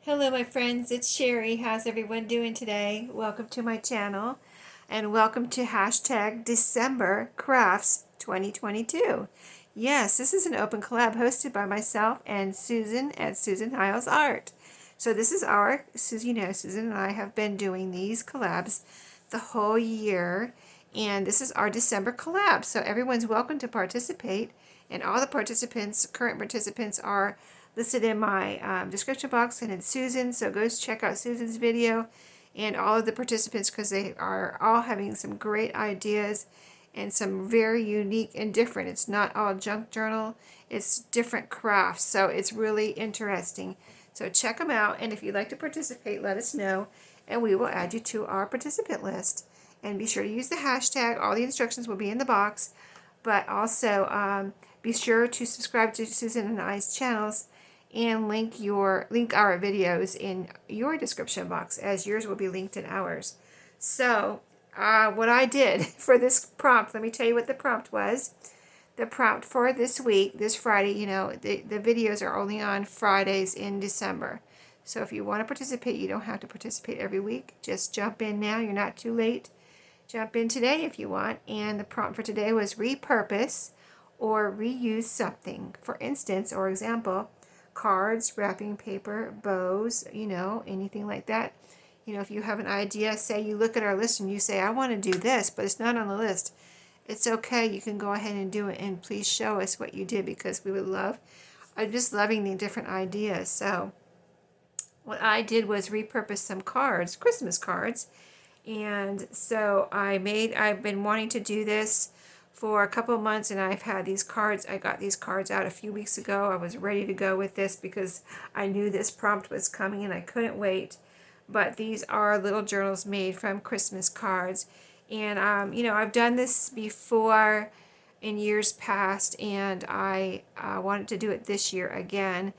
Hello my friends, it's Sheree. How's everyone doing today? Welcome to my channel and welcome to hashtag December Crafts 2022. Yes, this is an open collab hosted by myself and Susan at Susan Hiles Art. So this is our, Susan and I have been doing these collabs the whole year, and this is our December collab. So everyone's welcome to participate, and all the participants, current participants, are listed in my description box and in Susan. So go check out Susan's video and all of the participants, because they are all having some great ideas and some very unique and different. It's not all junk journal, it's different crafts. So it's really interesting. So check them out, and if you'd like to participate, let us know and we will add you to our participant list. And be sure to use the hashtag. All the instructions will be in the box, but also be sure to subscribe to Susan and I's channels and link our videos in your description box, as yours will be linked in ours. So what I did for this prompt, let me tell you what the prompt was. The prompt for this week, this Friday, the videos are only on Fridays in December. So if you want to participate, you don't have to participate every week. Just jump in now. You're not too late. Jump in today if you want. And the prompt for today was repurpose or reuse something. For instance, or example, cards, wrapping paper, bows, anything like that. If you have an idea, say you look at our list and you say, I want to do this, but it's not on the list. It's okay. You can go ahead and do it, and please show us what you did, because we would love, I'm just loving the different ideas. So what I did was repurpose some cards, Christmas cards. And so I've been wanting to do this for a couple of months, and I've had these cards. I got these cards out a few weeks ago. I was ready to go with this because I knew this prompt was coming and I couldn't wait. But these are little journals made from Christmas cards. And, I've done this before in years past, and I wanted to do it this year again.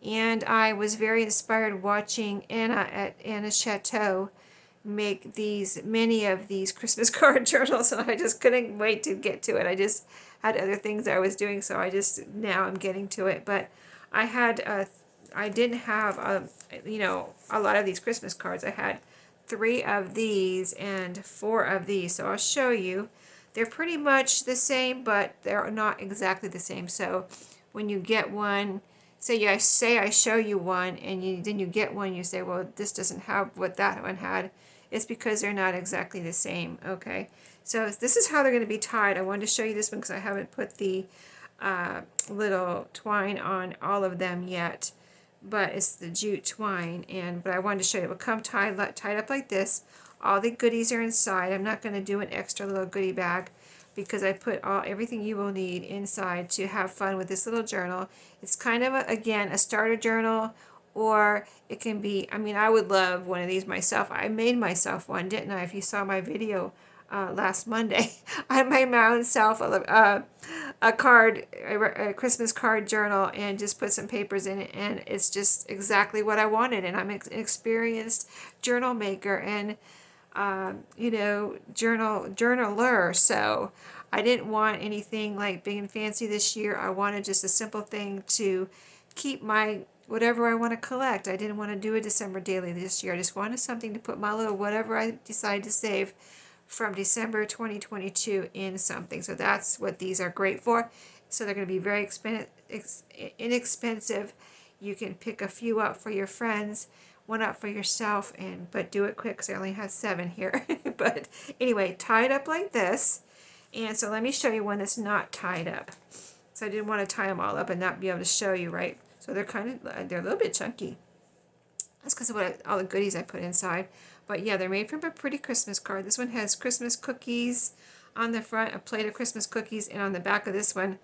And I was very inspired watching Anna at Anna's Chateau make many of these Christmas card journals, and I just couldn't wait to get to it. I just had other things I was doing, so now I'm getting to it. But I didn't have a lot of these Christmas cards. I had 3 of these and 4 of these, so I'll show you. They're pretty much the same, but they're not exactly the same. So when you get one, say I show you one, and then you get one, you say, well, this doesn't have what that one had. It's because they're not exactly the same. Okay, so this is how they're going to be tied. I wanted to show you this one because I haven't put the little twine on all of them yet, but it's the jute twine. But I wanted to show you. It will come tied up like this. All the goodies are inside. I'm not going to do an extra little goodie bag, because I put everything you will need inside to have fun with this little journal. It's kind of, again, a starter journal, or it can be, I would love one of these myself. I made myself one, didn't I? If you saw my video last Monday, I made my own self a Christmas card journal, and just put some papers in it, and it's just exactly what I wanted. And I'm an experienced journal maker and journaler. So I didn't want anything like big and fancy this year. I wanted just a simple thing to keep my whatever I want to collect. I didn't want to do a December daily this year. I just wanted something to put my little whatever I decide to save from December 2022 in something. So that's what these are great for. So they're going to be very inexpensive. You can pick a few up for your friends, one up for yourself, but do it quick because I only have 7 here. But anyway, tie it up like this. And so let me show you one that's not tied up. So I didn't want to tie them all up and not be able to show you, right? So they're a little bit chunky. That's because of all the goodies I put inside. But yeah, they're made from a pretty Christmas card. This one has Christmas cookies on the front, a plate of Christmas cookies, and on the back of this one,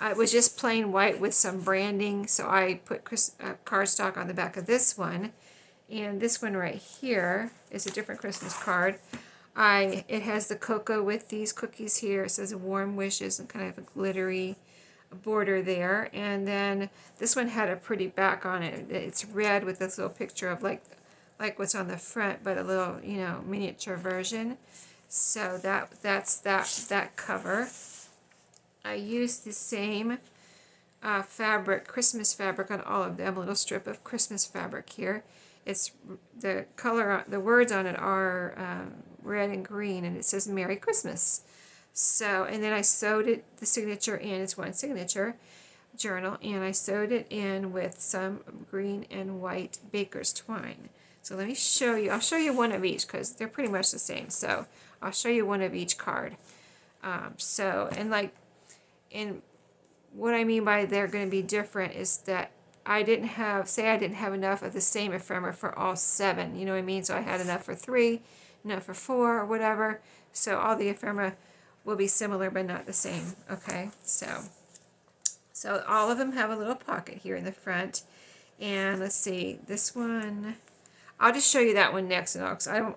it was just plain white with some branding. So I put cardstock on the back of this one. And this one right here is a different Christmas card. It has the cocoa with these cookies here. It says warm wishes and kind of a glittery border there. And then this one had a pretty back on it. It's red with this little picture of like what's on the front, but a little, miniature version. So that's that cover. I used the same fabric, Christmas fabric on all of them, a little strip of Christmas fabric here. It's the color, the words on it are red and green, and it says Merry Christmas. So, and then I sewed it, the signature in, it's one signature journal, and I sewed it in with some green and white baker's twine. So let me show you, I'll show you one of each because they're pretty much the same. So I'll show you one of each card. And like, in what I mean by they're going to be different is that I didn't have, say I didn't have enough of the same ephemera for all 7, you know what I mean? So I had enough for 3, enough for 4, or whatever. So all the ephemera will be similar but not the same, okay? So all of them have a little pocket here in the front. And let's see, this one, I'll just show you that one next, and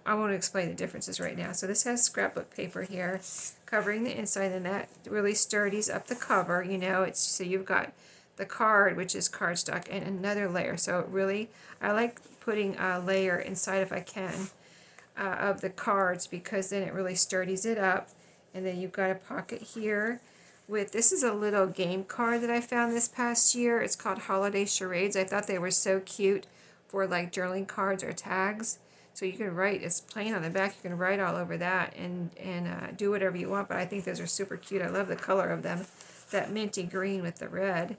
I won't explain the differences right now. So this has scrapbook paper here covering the inside, and that really sturdies up the cover, you know. It's so you've got the card, which is cardstock, and another layer. So it really, I like putting a layer inside if I can of the cards, because then it really sturdies it up. And then you've got a pocket here with, this is a little game card that I found this past year. It's called Holiday Charades. I thought they were so cute for like journaling cards or tags. So you can write, it's plain on the back, you can write all over that and do whatever you want, but I think those are super cute. I love the color of them, that minty green with the red.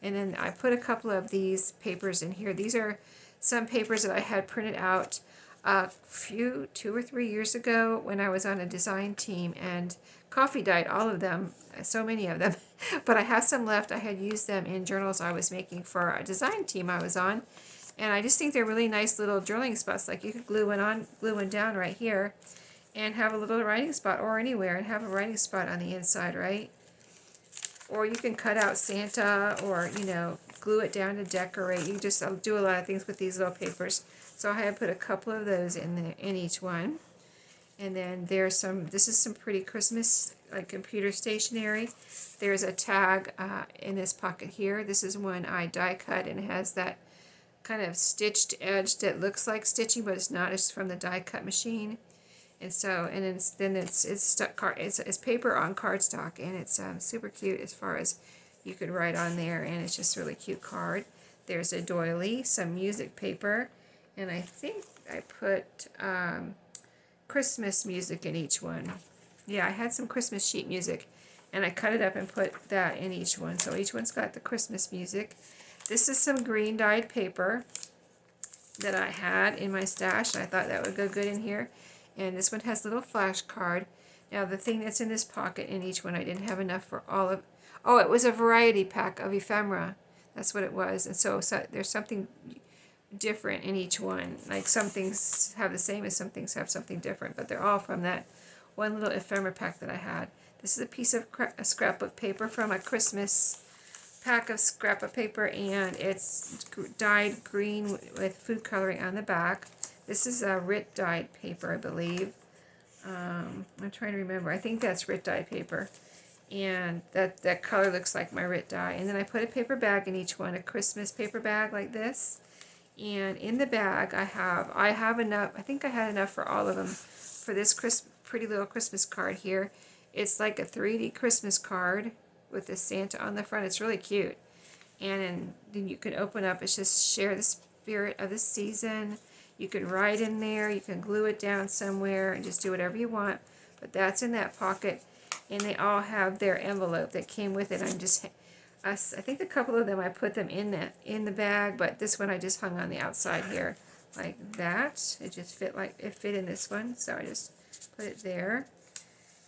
And then I put a couple of these papers in here. These are some papers that I had printed out a few, 2 or 3 years ago when I was on a design team, and coffee dyed all of them, so many of them, but I have some left. I had used them in journals I was making for a design team I was on, and I just think they're really nice little journaling spots. Like you could glue one on, glue one down right here, and have a little writing spot, or anywhere, and have a writing spot on the inside, right? Or you can cut out Santa, or, you know, glue it down to decorate. You just do a lot of things with these little papers. So I had put a couple of those in each one. And then there's some, this is some pretty Christmas, like computer stationery. There's a tag in this pocket here. This is one I die cut, and it has that kind of stitched edge that looks like stitching, but it's not. It's from the die cut machine. And so, and it's stuck it's paper on cardstock, and it's super cute as far as you could write on there, and it's just a really cute card. There's a doily, some music paper, and I think I put Christmas music in each one. Yeah, I had some Christmas sheet music, and I cut it up and put that in each one. So each one's got the Christmas music. This is some green dyed paper that I had in my stash, and I thought that would go good in here. And this one has a little flash card. Now the thing that's in this pocket in each one, I didn't have enough for all of, oh, it was a variety pack of ephemera. That's what it was. And so there's something different in each one. Like some things have the same as some things have something different, but they're all from that one little ephemera pack that I had. This is a piece of a scrapbook paper from a Christmas pack of scrapbook paper, and it's dyed green with food coloring on the back. This is a RIT dyed paper, I believe. I'm trying to remember. I think that's RIT dyed paper. And that color looks like my RIT dye. And then I put a paper bag in each one, a Christmas paper bag like this. And in the bag I have enough, I think I had enough for all of them, for this pretty little Christmas card here. It's like a 3D Christmas card with the Santa on the front. It's really cute. And then you can open up, it's just share the spirit of the season. You can write in there, you can glue it down somewhere, and just do whatever you want. But that's in that pocket, and they all have their envelope that came with it. I think a couple of them I put them in the bag, but this one I just hung on the outside here like that. It just fit in this one, so I just put it there.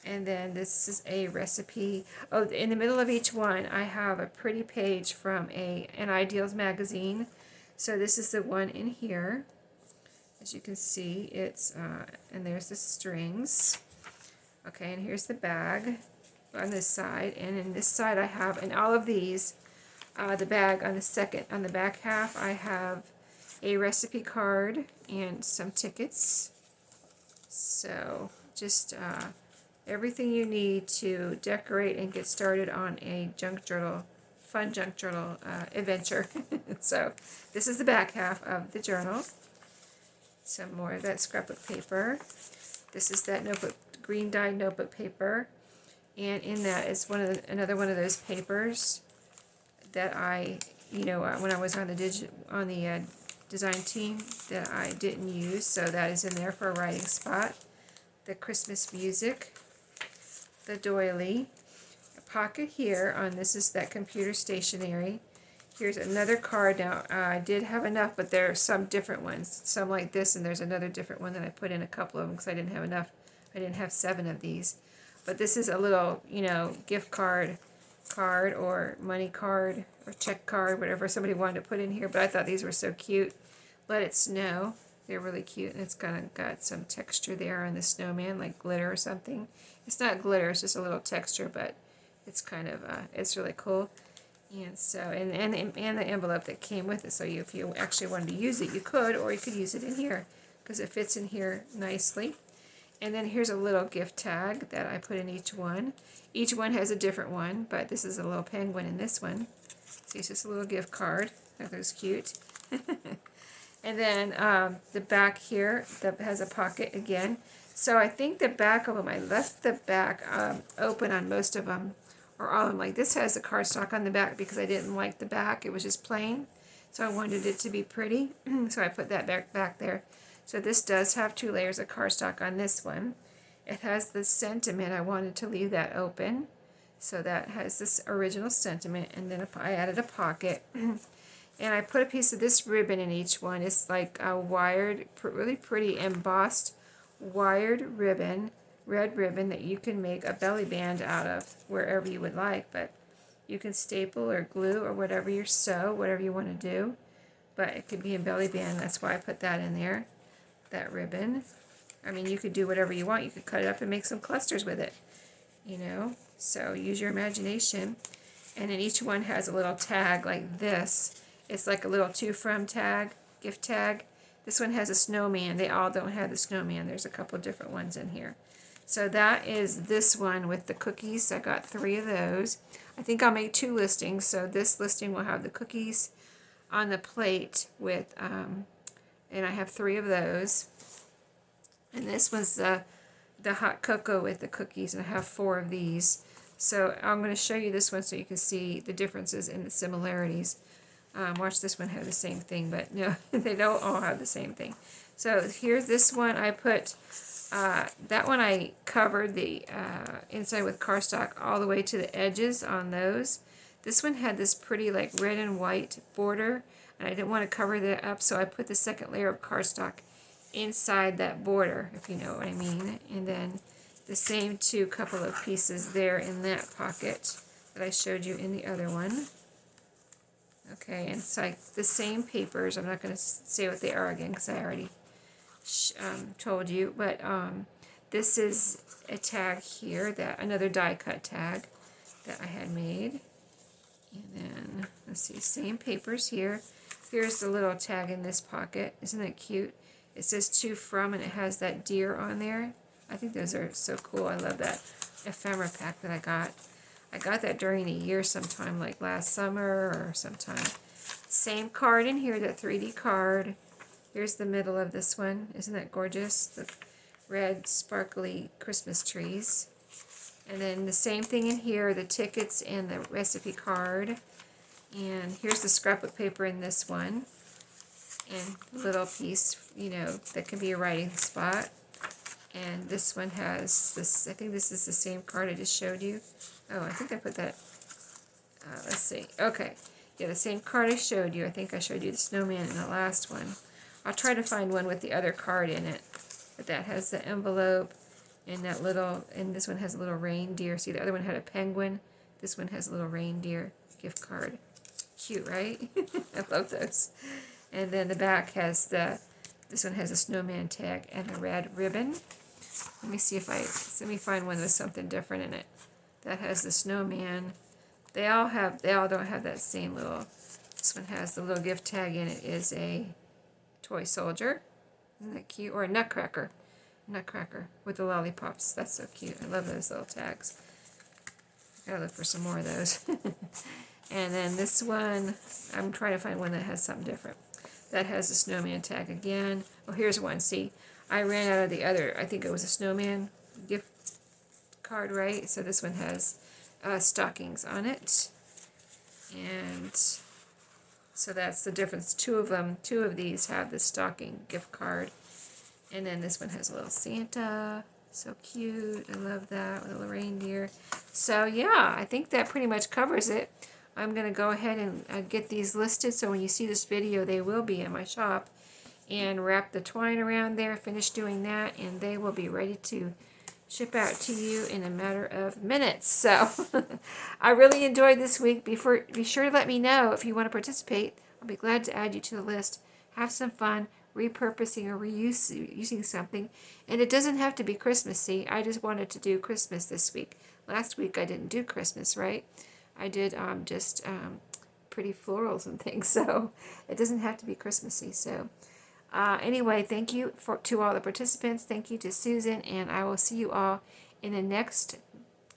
And then this is a recipe. Oh, in the middle of each one I have a pretty page from an Ideals magazine. So this is the one in here. As you can see, it's, and there's the strings. Okay, and here's the bag on this side. And in this side I have, in all of these, the bag on the back half, I have a recipe card and some tickets. So just everything you need to decorate and get started on a junk journal, fun junk journal adventure. So this is the back half of the journal. Some more of that scrapbook paper. This is that notebook, green dyed notebook paper, and in that is another one of those papers that I, when I was on the design team that I didn't use, so that is in there for a writing spot. The Christmas music, the doily, a pocket here on this is that computer stationery. Here's another card. Now, I did have enough, but there are some different ones. Some like this, and there's another different one that I put in a couple of them because I didn't have enough. I didn't have 7 of these. But this is a little, gift card or money card or check card, whatever somebody wanted to put in here. But I thought these were so cute. Let It Snow. They're really cute, and it's kind of got some texture there on the snowman, like glitter or something. It's not glitter, it's just a little texture, but it's kind of, it's really cool. And so, and the envelope that came with it, so if you actually wanted to use it, you could, or you could use it in here, because it fits in here nicely. And then here's a little gift tag that I put in each one. Each one has a different one, but this is a little penguin in this one. So it's just a little gift card. That was cute. And then the back here that has a pocket again. So I think the back of them, I left the back open on most of them, or all of them. Like this has the cardstock on the back because I didn't like the back. It was just plain. So I wanted it to be pretty. So I put that back there. So this does have 2 layers of cardstock on this one. It has the sentiment. I wanted to leave that open. So that has this original sentiment. And then if I added a pocket. And I put a piece of this ribbon in each one. It's like a wired, really pretty embossed wired ribbon, red ribbon that you can make a belly band out of wherever you would like. But you can staple or glue or whatever you sew, whatever you want to do. But it could be a belly band. That's why I put that in there. That ribbon. I mean, you could do whatever you want. You could cut it up and make some clusters with it, so use your imagination. And then each one has a little tag like this. It's like a little to from tag, gift tag. This one has a snowman. They all don't have the snowman. There's a couple different ones in here. So that is this one with the cookies. I got 3 of those. I think I'll make 2 listings. So this listing will have the cookies on the plate with and I have 3 of those. And this was the hot cocoa with the cookies, and I have 4 of these. So I'm going to show you this one so you can see the differences and the similarities. Watch this one have the same thing, but no, they don't all have the same thing. So here's this one. I put, that one I covered the inside with cardstock all the way to the edges on those. This one had this pretty like red and white border, and I didn't want to cover that up, so I put the second layer of cardstock inside that border, if you know what I mean. And then the same 2 couple of pieces there in that pocket that I showed you in the other one. Okay, and it's like the same papers. I'm not going to say what they are again because I already told you, but this is a tag here, that another die cut tag that I had made. And then, let's see, same papers here. Here's the little tag in this pocket. Isn't that cute? It says to from, and it has that deer on there. I think those are so cool. I love that ephemera pack that I got. I got that during the year sometime, like last summer or sometime. Same card in here, that 3D card. Here's the middle of this one. Isn't that gorgeous? The red sparkly Christmas trees. And then the same thing in here, the tickets and the recipe card. And here's the scrapbook paper in this one. And a little piece, that can be a writing spot. And this one has this, I think this is the same card I just showed you. Oh, I think I put that, let's see. Okay, yeah, the same card I showed you. I think I showed you the snowman in the last one. I'll try to find one with the other card in it. But that has the envelope and that little, and this one has a little reindeer. See, the other one had a penguin. This one has a little reindeer gift card. Cute, right? I love those. And then the back has this one has a snowman tag and a red ribbon. Let me see if let me find one with something different in it. That has the snowman. They all don't have that same little, this one has the little gift tag in it, is a toy soldier. Isn't that cute? Or a nutcracker. Nutcracker with the lollipops. That's so cute. I love those little tags. Gotta look for some more of those. And then this one, I'm trying to find one that has something different. That has the snowman tag again. Oh, here's one. See, I ran out of the other. I think it was a snowman gift card, right? So this one has stockings on it. And so that's the difference. Two of these have the stocking gift card. And then this one has a little Santa. So cute. I love that with a little reindeer. So yeah, I think that pretty much covers it. I'm going to go ahead and get these listed, so when you see this video, they will be in my shop. And wrap the twine around there, finish doing that, and they will be ready to ship out to you in a matter of minutes. So I really enjoyed this week. Be sure to let me know if you want to participate. I'll be glad to add you to the list. Have some fun repurposing or using something. And it doesn't have to be Christmassy. I just wanted to do Christmas this week. Last week I didn't do Christmas, right? I did just pretty florals and things. So it doesn't have to be Christmassy. So anyway, thank you to all the participants. Thank you to Susan, and I will see you all in the next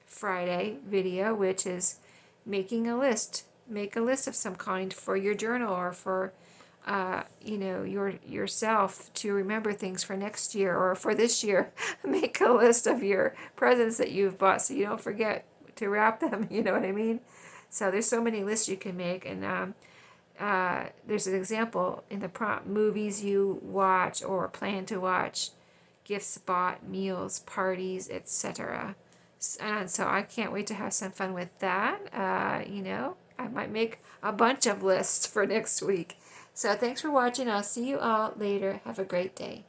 Friday video, which is making a list. Make a list of some kind for your journal or for yourself to remember things for next year or for this year. Make a list of your presents that you've bought so you don't forget to wrap them. You know what I mean? So there's so many lists you can make, and there's an example in the prompt: movies you watch or plan to watch, gifts bought, meals, parties, etc. And so I can't wait to have some fun with that. I might make a bunch of lists for next week. So thanks for watching. I'll see you all later. Have a great day.